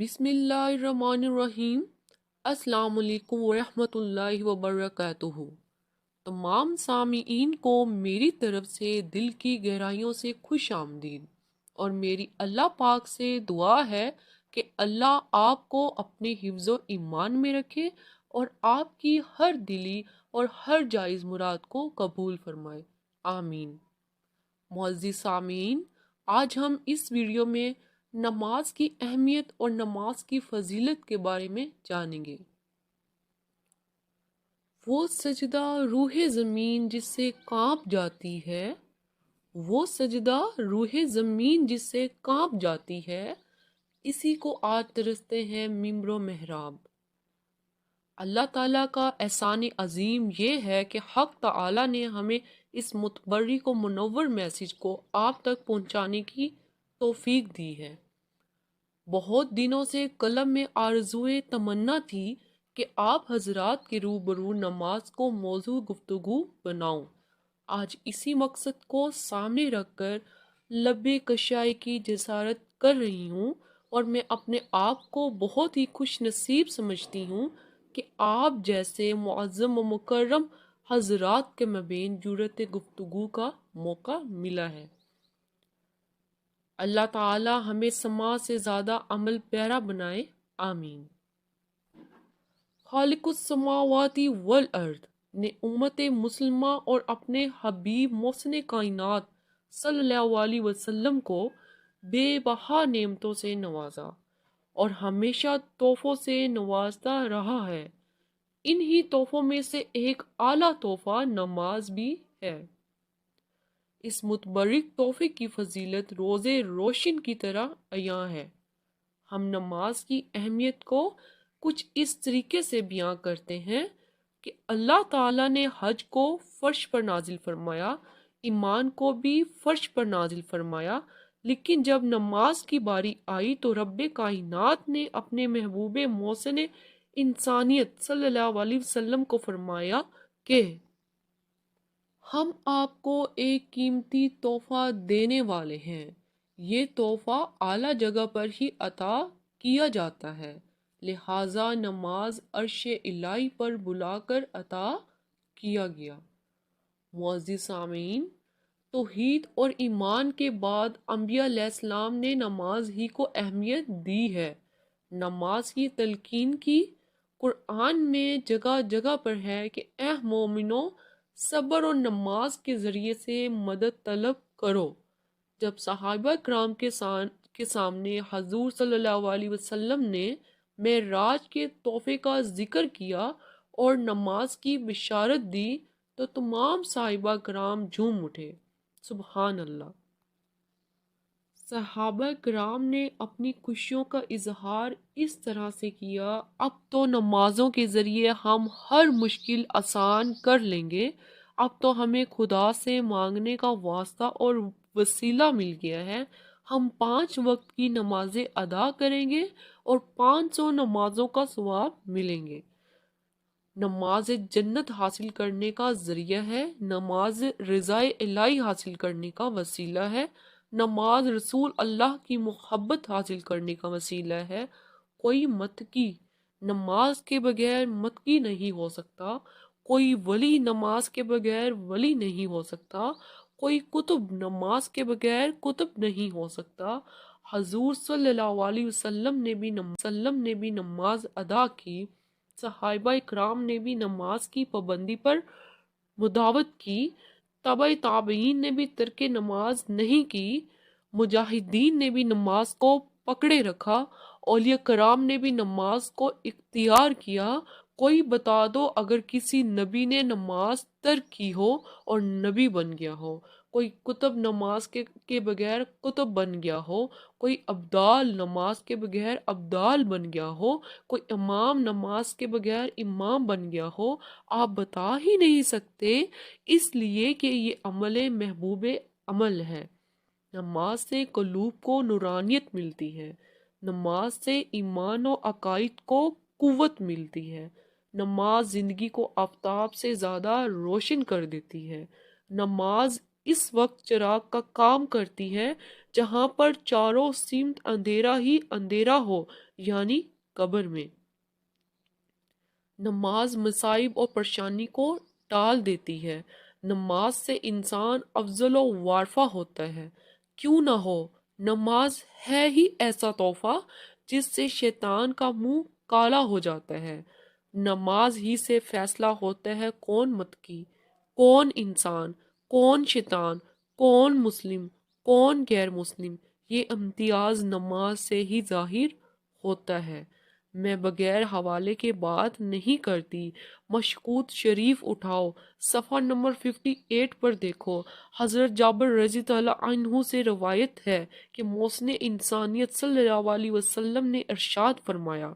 بسم اللہ الرحمن الرحیم۔ السلام علیکم ورحمۃ اللہ وبرکاتہ۔ تمام سامعین کو میری طرف سے دل کی گہرائیوں سے خوش آمدید، اور میری اللہ پاک سے دعا ہے کہ اللہ آپ کو اپنے حفظ و ایمان میں رکھے اور آپ کی ہر دلی اور ہر جائز مراد کو قبول فرمائے، آمین۔ معزز سامعین، آج ہم اس ویڈیو میں نماز کی اہمیت اور نماز کی فضیلت کے بارے میں جانیں گے۔ وہ سجدہ روح زمین جس سے کانپ جاتی ہے، وہ سجدہ روح زمین جس سے کانپ جاتی ہے، اسی کو آج ترستے ہیں ممبر و محراب۔ اللہ تعالیٰ کا احسان عظیم یہ ہے کہ حق تعالیٰ نے ہمیں اس متبرک و منور میسج کو آپ تک پہنچانے کی توفیق دی ہے۔ بہت دنوں سے قلب میں آرزوئے تمنا تھی کہ آپ حضرات کے روبرو نماز کو موضوع گفتگو بناؤں۔ آج اسی مقصد کو سامنے رکھ کر لب کشائی کی جسارت کر رہی ہوں، اور میں اپنے آپ کو بہت ہی خوش نصیب سمجھتی ہوں کہ آپ جیسے معظم و مکرم حضرات کے مابین جرأت گفتگو کا موقع ملا ہے۔ اللہ تعالی ہمیں سماع سے زیادہ عمل پیرا بنائے، آمین۔ خالق السماوات والارض نے امت مسلمہ اور اپنے حبیب محسن کائنات صلی اللہ علیہ وسلم کو بے بہا نعمتوں سے نوازا اور ہمیشہ تحفوں سے نوازتا رہا ہے۔ انہی تحفوں میں سے ایک اعلیٰ تحفہ نماز بھی ہے۔ اس متبرک تحفے کی فضیلت روز روشن کی طرح عیاں ہے۔ ہم نماز کی اہمیت کو کچھ اس طریقے سے بیان کرتے ہیں کہ اللہ تعالیٰ نے حج کو فرش پر نازل فرمایا، ایمان کو بھی فرش پر نازل فرمایا، لیکن جب نماز کی باری آئی تو رب کائنات نے اپنے محبوب محسن انسانیت صلی اللہ علیہ وسلم کو فرمایا کہ ہم آپ کو ایک قیمتی تحفہ دینے والے ہیں۔ یہ تحفہ اعلیٰ جگہ پر ہی عطا کیا جاتا ہے، لہٰذا نماز عرش الہی پر بلا کر عطا کیا گیا۔ معزز سامعین، توحید اور ایمان کے بعد انبیاء علیہ السلام نے نماز ہی کو اہمیت دی ہے۔ نماز کی تلقین کی قرآن میں جگہ جگہ پر ہے کہ اے مومنو، صبر اور نماز کے ذریعے سے مدد طلب کرو۔ جب صحابہ کرام کے سامنے حضور صلی اللہ علیہ وسلم نے معراج کے تحفے کا ذکر کیا اور نماز کی بشارت دی تو تمام صحابہ کرام جھوم اٹھے، سبحان اللہ۔ صحابہ کرام نے اپنی خوشیوں کا اظہار اس طرح سے کیا، اب تو نمازوں کے ذریعے ہم ہر مشکل آسان کر لیں گے، اب تو ہمیں خدا سے مانگنے کا واسطہ اور وسیلہ مل گیا ہے۔ ہم 5 وقت کی نمازیں ادا کریں گے اور 500 نمازوں کا ثواب ملیں گے۔ نماز جنت حاصل کرنے کا ذریعہ ہے، نماز رضا الہی حاصل کرنے کا وسیلہ ہے، نماز رسول اللہ کی محبت حاصل کرنے کا وسیلہ ہے۔ کوئی متقی نماز کے بغیر متقی نہیں ہو سکتا، کوئی ولی نماز کے بغیر ولی نہیں ہو سکتا، کوئی قطب نماز کے بغیر قطب نہیں ہو سکتا۔ حضور صلی اللہ علیہ وسلم نے بھی نماز ادا کی، صحابہ کرام نے بھی نماز کی پابندی پر مداوت کی، تبع تابعین نے بھی ترک نماز نہیں کی، مجاہدین نے بھی نماز کو پکڑے رکھا، اولیاء کرام نے بھی نماز کو اختیار کیا۔ کوئی بتا دو اگر کسی نبی نے نماز ترک کی ہو اور نبی بن گیا ہو، کوئی قطب نماز کے بغیر قطب بن گیا ہو، کوئی ابدال نماز کے بغیر ابدال بن گیا ہو، کوئی امام نماز کے بغیر امام بن گیا ہو، آپ بتا ہی نہیں سکتے، اس لیے کہ یہ عمل محبوب عمل ہے۔ نماز سے قلوب کو نورانیت ملتی ہے، نماز سے ایمان و عقائد کو قوت ملتی ہے، نماز زندگی کو آفتاب سے زیادہ روشن کر دیتی ہے، نماز اس وقت چراغ کا کام کرتی ہے جہاں پر چاروں سمت اندھیرا ہی اندھیرا ہو، یعنی قبر میں۔ نماز مصائب اور پریشانی کو ٹال دیتی ہے۔ نماز سے انسان افضل و وارفا ہوتا ہے۔ کیوں نہ ہو، نماز ہے ہی ایسا تحفہ جس سے شیطان کا منہ کالا ہو جاتا ہے۔ نماز ہی سے فیصلہ ہوتا ہے کون متقی، کون انسان، کون شیطان، کون مسلم، کون غیر مسلم۔ یہ امتیاز نماز سے ہی ظاہر ہوتا ہے۔ میں بغیر حوالے کے بات نہیں کرتی۔ مشکوت شریف اٹھاؤ، صفحہ نمبر 58 پر دیکھو۔ حضرت جابر رضی اللہ عنہ سے روایت ہے کہ محسن انسانیت صلی اللہ علیہ وسلم نے ارشاد فرمایا،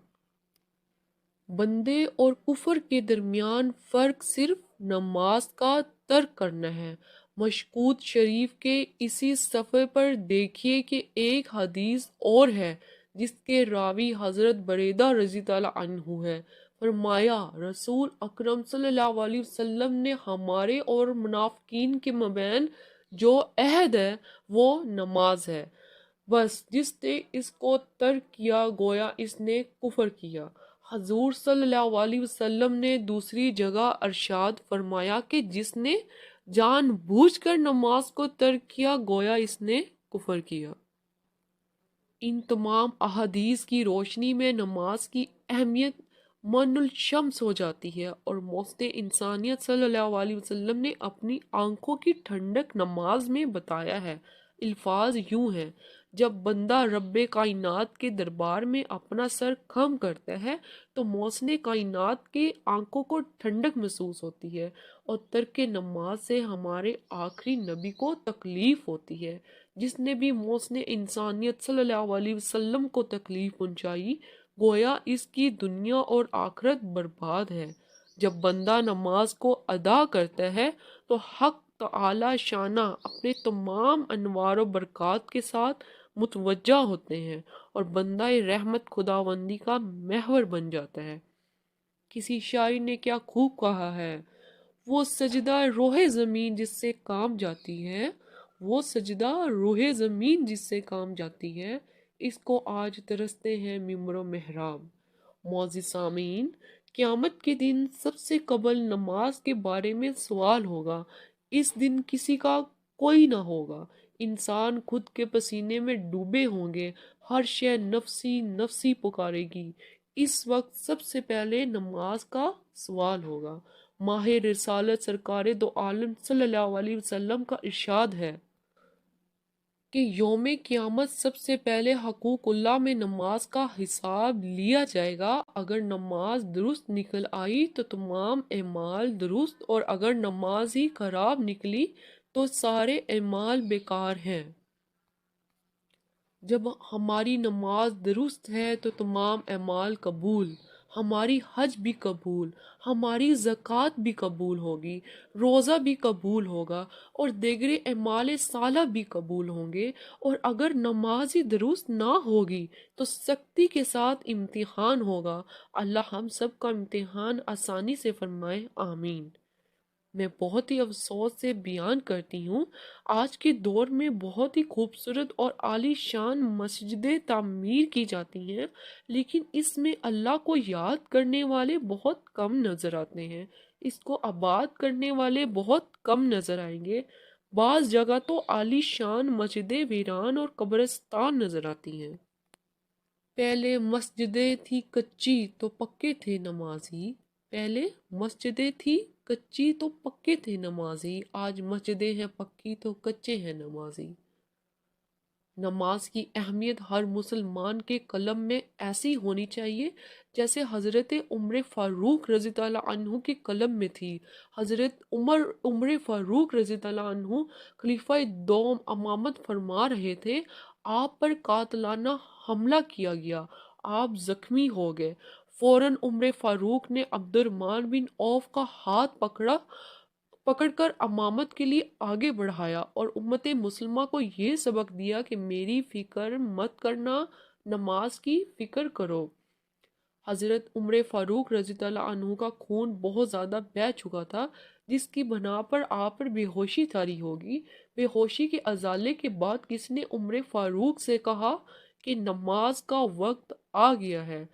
بندے اور کفر کے درمیان فرق صرف نماز کا ترک کرنا ہے۔ مشکوت شریف کے اسی صفحے پر دیکھیے کہ ایک حدیث اور ہے جس کے راوی حضرت بریدہ رضی اللہ عنہ ہے۔ فرمایا، رسول اکرم صلی اللہ علیہ وسلم نے ہمارے اور منافقین کے مابین جو عہد ہے وہ نماز ہے، بس جس نے اس کو ترک کیا گویا اس نے کفر کیا۔ حضور صلی اللہ علیہ وسلم نے دوسری جگہ ارشاد فرمایا کہ جس نے جان بوجھ کر نماز کو ترک کیا گویا اس نے کفر کیا۔ ان تمام احادیث کی روشنی میں نماز کی اہمیت من الشمس ہو جاتی ہے، اور محسن انسانیت صلی اللہ علیہ وسلم نے اپنی آنکھوں کی ٹھنڈک نماز میں بتایا ہے۔ الفاظ یوں ہیں، جب بندہ رب کائنات کے دربار میں اپنا سر خم کرتا ہے تو محسن کائنات کے آنکھوں کو ٹھنڈک محسوس ہوتی ہے، اور ترک نماز سے ہمارے آخری نبی کو تکلیف ہوتی ہے۔ جس نے بھی محسن انسانیت صلی اللہ علیہ وسلم کو تکلیف پہنچائی گویا اس کی دنیا اور آخرت برباد ہے۔ جب بندہ نماز کو ادا کرتا ہے تو حق تعالی شانہ اپنے تمام انوار و برکات کے ساتھ متوجہ ہوتے ہیں، اور بندہ رحمت خداوندی کا محور بن جاتا ہے۔ کسی شاعر نے کیا خوب کہا ہے، وہ سجدہ روح زمین جس سے کام جاتی ہے، وہ سجدہ روح زمین جس سے کام جاتی ہے، اس کو آج ترستے ہیں ممبر و محراب۔ معزز سامعین، قیامت کے دن سب سے قبل نماز کے بارے میں سوال ہوگا۔ اس دن کسی کا کوئی نہ ہوگا، انسان خود کے پسینے میں ڈوبے ہوں گے، ہر شے نفسی نفسی پکارے گی۔ اس وقت سب سے پہلے نماز کا سوال ہوگا۔ ماہ رسالت سرکار دو عالم صلی اللہ علیہ وسلم کا ارشاد ہے کہ یوم قیامت سب سے پہلے حقوق اللہ میں نماز کا حساب لیا جائے گا۔ اگر نماز درست نکل آئی تو تمام اعمال درست، اور اگر نماز ہی خراب نکلی تو سارے اعمال بیکار ہیں۔ جب ہماری نماز درست ہے تو تمام اعمال قبول، ہماری حج بھی قبول، ہماری زکوٰۃ بھی قبول ہوگی، روزہ بھی قبول ہوگا، اور دیگر اعمال صالحہ بھی قبول ہوں گے۔ اور اگر نماز ہی درست نہ ہوگی تو سختی کے ساتھ امتحان ہوگا۔ اللہ ہم سب کا امتحان آسانی سے فرمائے، آمین۔ میں بہت ہی افسوس سے بیان کرتی ہوں، آج کے دور میں بہت ہی خوبصورت اور عالی شان مسجدیں تعمیر کی جاتی ہیں، لیکن اس میں اللہ کو یاد کرنے والے بہت کم نظر آتے ہیں، اس کو آباد کرنے والے بہت کم نظر آئیں گے۔ بعض جگہ تو عالی شان مسجدیں ویران اور قبرستان نظر آتی ہیں۔ پہلے مسجدیں تھی کچی تو پکے تھے نمازی، پہلے مسجدیں تھی کچی تو پکے تھے نمازی، آج مسجدیں ہیں پکی تو کچے ہیں نمازی۔ نماز کی اہمیت ہر مسلمان کے قلب میں ایسی ہونی چاہیے جیسے حضرت عمر فاروق رضی اللہ عنہ کے قلب میں تھی۔ حضرت عمر فاروق رضی اللہ عنہ خلیفہ دوم امامت فرما رہے تھے، آپ پر قاتلانہ حملہ کیا گیا، آپ زخمی ہو گئے۔ فوراً عمر فاروق نے عبد الرحمن بن عوف کا ہاتھ پکڑ کر امامت کے لیے آگے بڑھایا، اور امت مسلمہ کو یہ سبق دیا کہ میری فکر مت کرنا، نماز کی فکر کرو۔ حضرت عمر فاروق رضی اللہ عنہ کا خون بہت زیادہ بہہ چکا تھا، جس کی بنا پر آپ پر بے ہوشی طاری ہوگی۔ بے ہوشی کے ازالے کے بعد کس نے عمر فاروق سے کہا کہ نماز کا وقت آ گیا ہے؟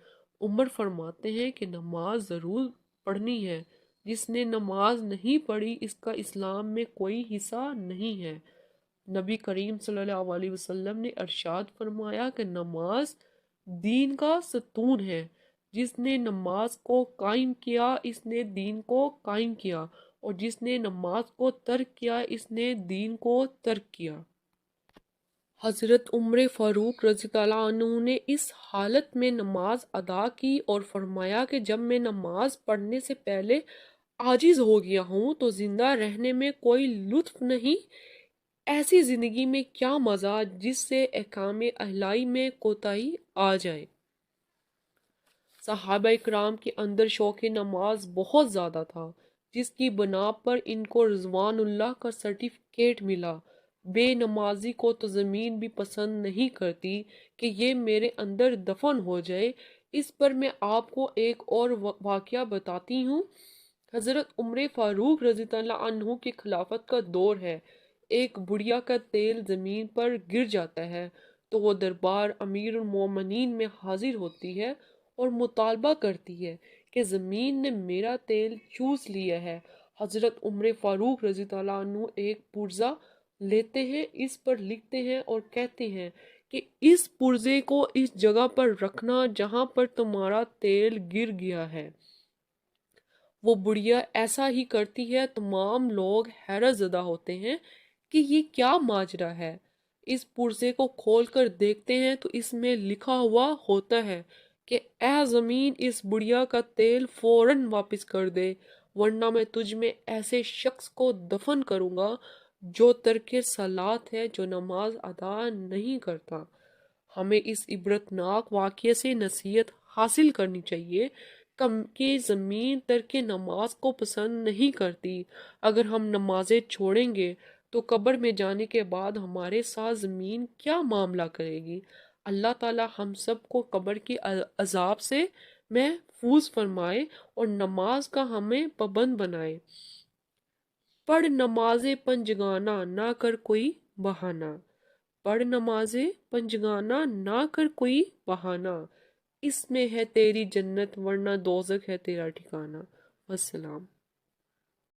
عمر فرماتے ہیں کہ نماز ضرور پڑھنی ہے، جس نے نماز نہیں پڑھی اس کا اسلام میں کوئی حصہ نہیں ہے۔ نبی کریم صلی اللہ علیہ وسلم نے ارشاد فرمایا کہ نماز دین کا ستون ہے، جس نے نماز کو قائم کیا اس نے دین کو قائم کیا، اور جس نے نماز کو ترک کیا اس نے دین کو ترک کیا۔ حضرت عمر فاروق رضی اللہ عنہ نے اس حالت میں نماز ادا کی اور فرمایا کہ جب میں نماز پڑھنے سے پہلے عاجز ہو گیا ہوں تو زندہ رہنے میں کوئی لطف نہیں، ایسی زندگی میں کیا مزہ جس سے احکام الہی میں کوتاہی آ جائے۔ صحابہ اکرام کے اندر شوق نماز بہت زیادہ تھا، جس کی بنا پر ان کو رضوان اللہ کا سرٹیفکیٹ ملا۔ بے نمازی کو تو زمین بھی پسند نہیں کرتی کہ یہ میرے اندر دفن ہو جائے۔ اس پر میں آپ کو ایک اور واقعہ بتاتی ہوں۔ حضرت عمر فاروق رضی اللہ عنہ کی خلافت کا دور ہے۔ ایک بڑھیا کا تیل زمین پر گر جاتا ہے تو وہ دربار امیر المومنین میں حاضر ہوتی ہے اور مطالبہ کرتی ہے کہ زمین نے میرا تیل چوس لیا ہے۔ حضرت عمر فاروق رضی اللہ عنہ ایک پرزہ لیتے ہیں، اس پر لکھتے ہیں اور کہتے ہیں کہ اس پرزے کو اس جگہ پر رکھنا جہاں پر تمہارا تیل گر گیا ہے۔ وہ بڑھیا ایسا ہی کرتی ہے۔ تمام لوگ حیرت زدہ ہوتے ہیں کہ یہ کیا ماجرا ہے۔ اس پرزے کو کھول کر دیکھتے ہیں تو اس میں لکھا ہوا ہوتا ہے کہ اے زمین اس بڑھیا کا تیل فوراً واپس کر دے، ورنہ میں تجھ میں ایسے شخص کو دفن کروں گا جو ترک صلاۃ ہے، جو نماز ادا نہیں کرتا۔ ہمیں اس عبرتناک واقعے سے نصیحت حاصل کرنی چاہیے کہ زمین ترک نماز کو پسند نہیں کرتی۔ اگر ہم نمازیں چھوڑیں گے تو قبر میں جانے کے بعد ہمارے ساتھ زمین کیا معاملہ کرے گی؟ اللہ تعالی ہم سب کو قبر کے عذاب سے محفوظ فرمائے اور نماز کا ہمیں پابند بنائے۔ پڑھ نمازیں پنجگانہ نہ کر کوئی بہانہ، پڑھ نمازیں پنجگانہ نہ کر کوئی بہانہ، اس میں ہے تیری جنت ورنہ دوزخ ہے تیرا ٹھکانہ۔ والسلام۔